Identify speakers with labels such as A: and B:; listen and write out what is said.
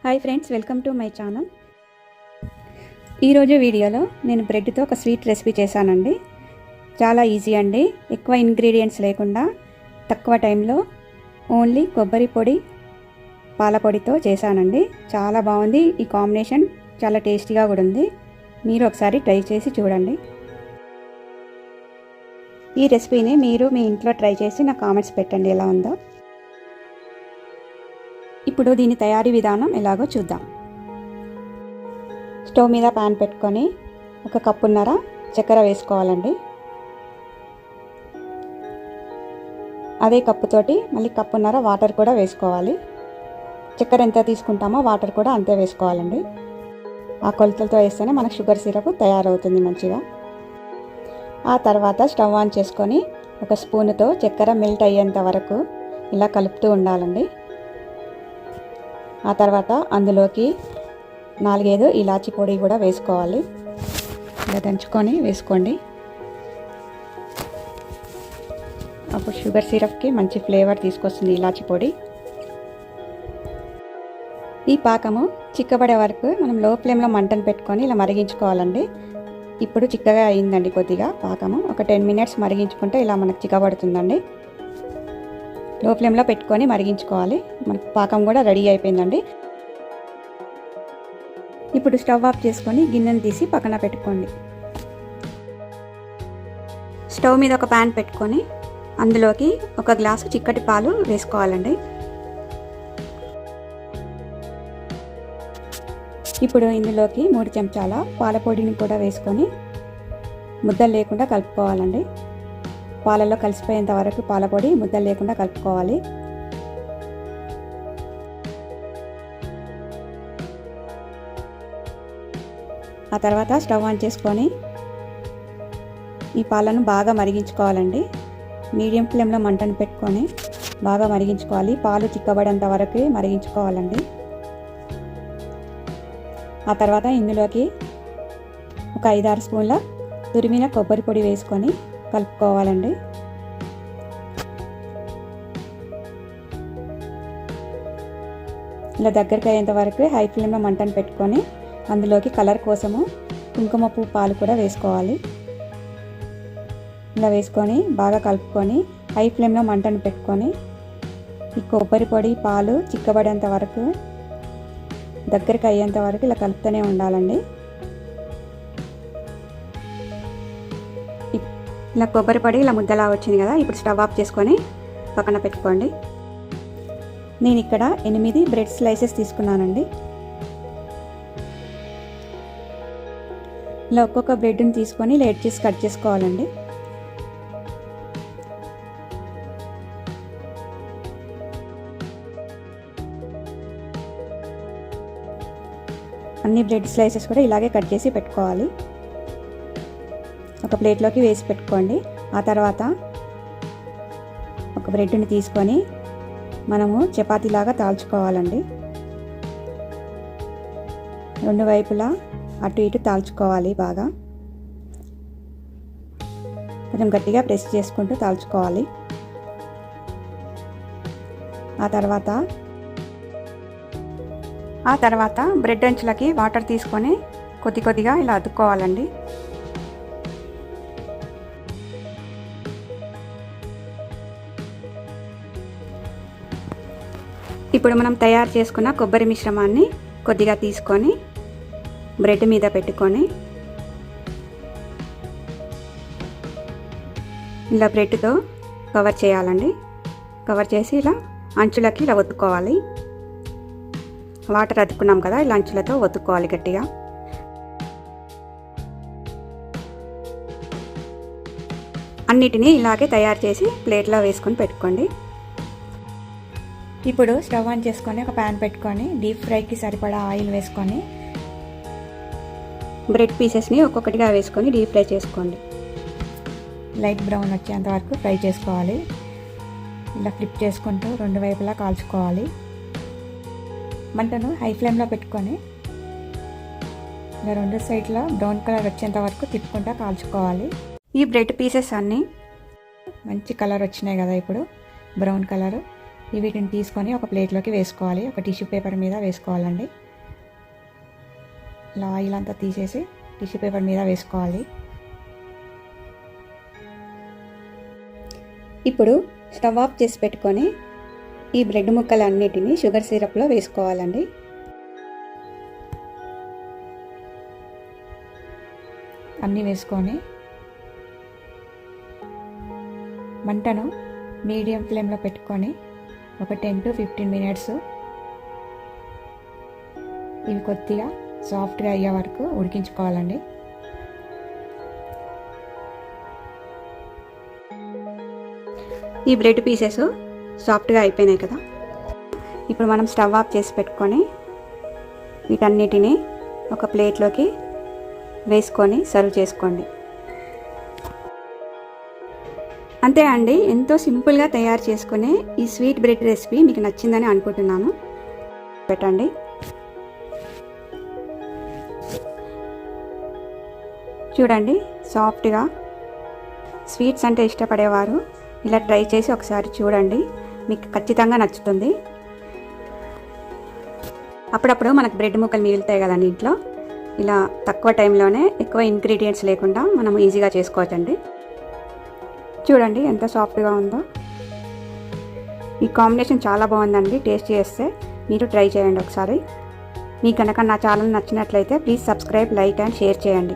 A: Hi friends, welcome to my channel. ఈరోజు వీడియోలో నేను బ్రెడ్తో ఒక స్వీట్ రెసిపీ చేశానండి. చాలా ఈజీ అండి. ఎక్కువ ఇంగ్రీడియంట్స్ లేకుండా తక్కువ టైంలో ఓన్లీ కొబ్బరి పొడి పాల పొడితో చేశానండి. చాలా బాగుంది. ఈ కాంబినేషన్ చాలా టేస్టీగా కూడా ఉంది. మీరు ఒకసారి ట్రై చేసి చూడండి. ఈ రెసిపీని మీరు మీ ఇంట్లో ట్రై చేసి నా కామెంట్స్ పెట్టండి ఎలా ఉందో. ఇప్పుడు దీని తయారీ విధానం ఎలాగో చూద్దాం. స్టవ్ మీద ప్యాన్ పెట్టుకొని ఒక కప్పున్నర చక్కెర వేసుకోవాలండి. అదే కప్పుతోటి మళ్ళీ కప్పున్నర వాటర్ కూడా వేసుకోవాలి. చక్కెర ఎంత తీసుకుంటామో వాటర్ కూడా అంతే వేసుకోవాలండి. ఆ కొలతలతో వేస్తేనే మనకు షుగర్ సిరప్ తయారవుతుంది మంచిగా. ఆ తర్వాత స్టవ్ ఆన్ చేసుకొని ఒక స్పూన్తో చక్కెర మెల్ట్ అయ్యేంత వరకు ఇలా కలుపుతూ ఉండాలండి. ఆ తర్వాత అందులోకి 4-5 ఇలాచీ పొడి కూడా వేసుకోవాలి. ఇలా దంచుకొని వేసుకోండి. అప్పుడు షుగర్ సిరప్కి మంచి ఫ్లేవర్ తీసుకొస్తుంది ఇలాచీ పొడి. ఈ పాకము చిక్కబడే వరకు మనం లో ఫ్లేమ్లో మంటను పెట్టుకొని ఇలా మరిగించుకోవాలండి. ఇప్పుడు చిక్కగా అయిందండి కొద్దిగా పాకము. ఒక 10 మినిట్స్ మరిగించుకుంటే ఇలా మనకు చిక్కబడుతుందండి. లో ఫ్లేమ్లో పెట్టుకొని మరిగించుకోవాలి. మనకు పాకం కూడా రెడీ అయిపోయిందండి. ఇప్పుడు స్టవ్ ఆఫ్ చేసుకొని గిన్నెను తీసి పక్కన పెట్టుకోండి. స్టవ్ మీద ఒక ప్యాన్ పెట్టుకొని అందులోకి 1 గ్లాసు చిక్కటి పాలు వేసుకోవాలండి. ఇప్పుడు ఇందులోకి 3 చెంచాల పాల పొడిని కూడా వేసుకొని ముద్దలు లేకుండా కలుపుకోవాలండి. పాలలో కలిసిపోయేంత వరకు పాల పొడి ముద్దలు లేకుండా కలుపుకోవాలి. ఆ తర్వాత స్టవ్ ఆన్ చేసుకొని ఈ పాలను బాగా మరిగించుకోవాలండి. మీడియం ఫ్లేమ్లో మంటను పెట్టుకొని బాగా మరిగించుకోవాలి. పాలు చిక్కబడేంత వరకు మరిగించుకోవాలండి. ఆ తర్వాత ఇందులోకి ఒక 5-6 స్పూన్ల తురిమిన కొబ్బరి పొడి వేసుకొని కలుపుకోవాలండి. ఇలా దగ్గరికి అయ్యేంత వరకు హై ఫ్లేమ్లో మంటను పెట్టుకొని అందులోకి కలర్ కోసము కుంకుమ పువ్వు పాలు కూడా వేసుకోవాలి. ఇలా వేసుకొని బాగా కలుపుకొని హై ఫ్లేమ్లో మంటను పెట్టుకొని ఈ కొబ్బరి పొడి పాలు చిక్కబడేంత వరకు దగ్గరికి అయ్యేంత వరకు ఇలా కలుపుతూనే ఉండాలండి. ఇలా కొబ్బరి పొడి ఇలా ముద్దలా వచ్చింది కదా. ఇప్పుడు స్టవ్ ఆఫ్ చేసుకొని పక్కన పెట్టుకోండి. నేను ఇక్కడ 8 బ్రెడ్ స్లైసెస్ తీసుకున్నానండి. ఇలా ఒక్కొక్క బ్రెడ్ని తీసుకొని ఇలా ఎడ్జెస్ కట్ చేసుకోవాలండి. అన్ని బ్రెడ్ స్లైసెస్ కూడా ఇలాగే కట్ చేసి పెట్టుకోవాలి. ఒక ప్లేట్లోకి వేసి పెట్టుకోండి. ఆ తర్వాత ఒక బ్రెడ్ని తీసుకొని మనము చపాతీలాగా తాల్చుకోవాలండి. 2 వైపులా అటు ఇటు తాల్చుకోవాలి. బాగా కొంచెం గట్టిగా ప్రెస్ చేసుకుంటూ తాల్చుకోవాలి. ఆ తర్వాత బ్రెడ్ అంచులకి వాటర్ తీసుకొని కొద్దిగా ఇలా అద్దుకోవాలండి. ఇప్పుడు మనం తయారు చేసుకున్న కొబ్బరి మిశ్రమాన్ని కొద్దిగా తీసుకొని బ్రెడ్ మీద పెట్టుకొని ఇలా బ్రెడ్తో కవర్ చేయాలండి. కవర్ చేసి ఇలా అంచులకి ఇలా ఒత్తుకోవాలి. వాటర్ అతుక్కున్నాం కదా, ఇలా అంచులతో ఒత్తుకోవాలి గట్టిగా. అన్నిటినీ ఇలాగే తయారు చేసి ప్లేట్లో వేసుకొని పెట్టుకోండి. ఇప్పుడు స్టవ్ ఆన్ చేసుకొని ఒక ప్యాన్ పెట్టుకొని డీప్ ఫ్రైకి సరిపడా ఆయిల్ వేసుకొని బ్రెడ్ పీసెస్ని ఒక్కొక్కటిగా వేసుకొని డీప్ ఫ్రై చేసుకోండి. లైట్ బ్రౌన్ వచ్చేంత వరకు ఫ్రై చేసుకోవాలి. ఇలా ఫ్లిప్ చేసుకుంటూ 2 వైపులా కాల్చుకోవాలి. మంటను హై ఫ్లేమ్లో పెట్టుకొని ఇలా 2 సైడ్లో బ్రౌన్ కలర్ వచ్చేంత వరకు తిప్పుకుంటూ కాల్చుకోవాలి. ఈ బ్రెడ్ పీసెస్ అన్నీ మంచి కలర్ వచ్చినాయి కదా. ఇప్పుడు బ్రౌన్ కలర్ వీటిని తీసుకొని ఒక ప్లేట్లోకి వేసుకోవాలి. ఒక టిష్యూ పేపర్ మీద వేసుకోవాలండి. ఇలా ఆయిల్ అంతా తీసేసి టిష్యూ పేపర్ మీద వేసుకోవాలి. ఇప్పుడు స్టవ్ ఆఫ్ చేసి పెట్టుకొని ఈ బ్రెడ్ ముక్కలన్నిటిని షుగర్ సిరప్లో వేసుకోవాలండి. అన్నీ వేసుకొని మంటను మీడియం ఫ్లేమ్లో పెట్టుకొని ఒక 10 to 15 మినిట్స్ ఇవి కొద్దిగా సాఫ్ట్గా అయ్యే వరకు ఉడికించుకోవాలండి. ఈ బ్రెడ్ పీసెస్ సాఫ్ట్గా అయిపోయినాయి కదా. ఇప్పుడు మనం స్టవ్ ఆఫ్ చేసి పెట్టుకొని వీటన్నిటిని ఒక ప్లేట్లోకి వేసుకొని సర్వ్ చేసుకోండి. అంతే అండి, ఎంతో సింపుల్గా తయారు చేసుకునే ఈ స్వీట్ బ్రెడ్ రెసిపీ మీకు నచ్చిందని అనుకుంటున్నాను. పెట్టండి. చూడండి, సాఫ్ట్గా స్వీట్స్ అంటే ఇష్టపడేవారు ఇలా ట్రై చేసి ఒకసారి చూడండి, మీకు ఖచ్చితంగా నచ్చుతుంది. అప్పుడప్పుడు మనకు బ్రెడ్ ముక్కలు మిగులుతాయి కదండి ఇంట్లో, ఇలా తక్కువ టైంలోనే ఎక్కువ ఇంగ్రీడియంట్స్ లేకుండా మనం ఈజీగా చేసుకోవచ్చండి. చూడండి ఎంత సాఫ్ట్గా ఉందో. ఈ కాంబినేషన్ చాలా బాగుందండి. టేస్ట్ చేస్తే మీరు ట్రై చేయండి ఒకసారి. మీకు కనుక నా ఛానల్ నచ్చినట్లయితే please subscribe, like and share చేయండి.